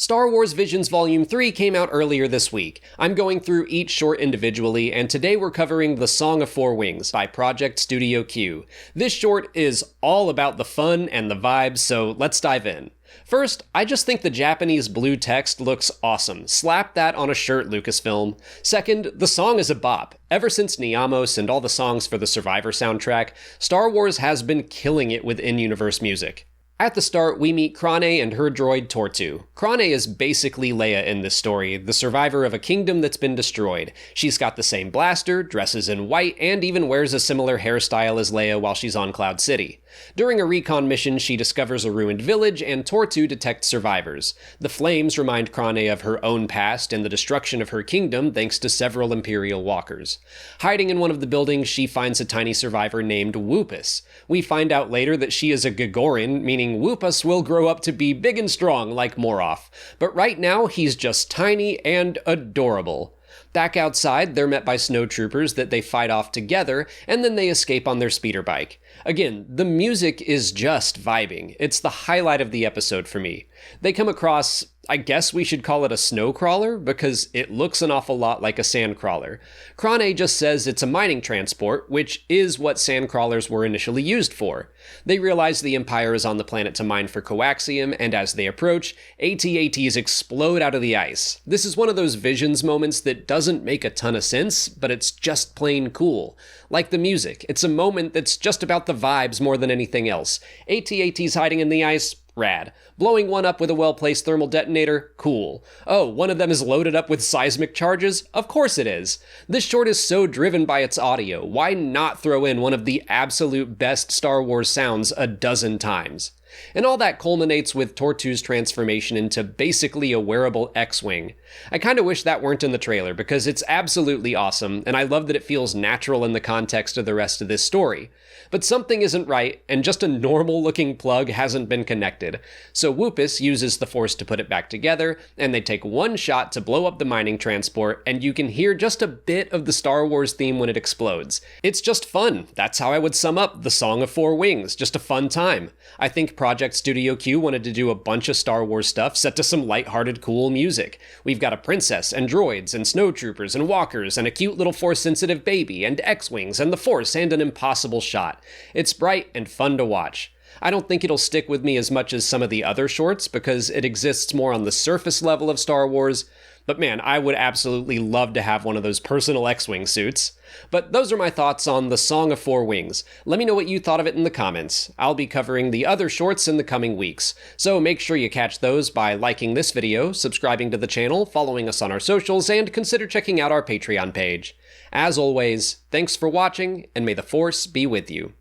Star Wars Visions Volume 3 came out earlier this week. I'm going through each short individually, and today we're covering The Song of Four Wings by Project Studio Q. This short is all about the fun and the vibes, so let's dive in. First, I just think the Japanese blue text looks awesome. Slap that on a shirt, Lucasfilm. Second, the song is a bop. Ever since Niamos and all the songs for the Survivor soundtrack, Star Wars has been killing it with in-universe music. At the start, we meet Krane and her droid Tortu. Krane is basically Leia in this story, the survivor of a kingdom that's been destroyed. She's got the same blaster, dresses in white, and even wears a similar hairstyle as Leia while she's on Cloud City. During a recon mission, she discovers a ruined village, and Tortu detects survivors. The flames remind Krane of her own past and the destruction of her kingdom thanks to several Imperial walkers. Hiding in one of the buildings, she finds a tiny survivor named Woopus. We find out later that she is a Gagoran, meaning Woopus will grow up to be big and strong like Moroff. But right now, he's just tiny and adorable. Back outside, they're met by snowtroopers that they fight off together, and then they escape on their speeder bike. Again, the music is just vibing. It's the highlight of the episode for me. They come across, I guess we should call it a snow crawler, because it looks an awful lot like a sand crawler. Krane just says it's a mining transport, which is what sand crawlers were initially used for. They realize the Empire is on the planet to mine for coaxium, and as they approach, AT-ATs explode out of the ice. This is one of those Visions moments that doesn't make a ton of sense, but it's just plain cool. Like the music, it's a moment that's just about the vibes more than anything else. AT-ATs hiding in the ice? Rad. Blowing one up with a well-placed thermal detonator? Cool. Oh, one of them is loaded up with seismic charges? Of course it is. This short is so driven by its audio. Why not throw in one of the absolute best Star Wars sounds a dozen times? And all that culminates with Tortu's transformation into basically a wearable X-Wing. I kinda wish that weren't in the trailer because it's absolutely awesome, and I love that it feels natural in the context of the rest of this story. But something isn't right, and just a normal-looking plug hasn't been connected. So Woopus uses the Force to put it back together, and they take one shot to blow up the mining transport, and you can hear just a bit of the Star Wars theme when it explodes. It's just fun. That's how I would sum up The Song of Four Wings. Just a fun time. I think Project Studio Q wanted to do a bunch of Star Wars stuff set to some lighthearted, cool music. We've got a princess, and droids, and snowtroopers, and walkers, and a cute little Force-sensitive baby, and X-Wings, and the Force, and an impossible shot. It's bright and fun to watch. I don't think it'll stick with me as much as some of the other shorts because it exists more on the surface level of Star Wars, but man, I would absolutely love to have one of those personal X-Wing suits. But those are my thoughts on The Song of Four Wings. Let me know what you thought of it in the comments. I'll be covering the other shorts in the coming weeks, so make sure you catch those by liking this video, subscribing to the channel, following us on our socials, and consider checking out our Patreon page. As always, thanks for watching, and may the Force be with you.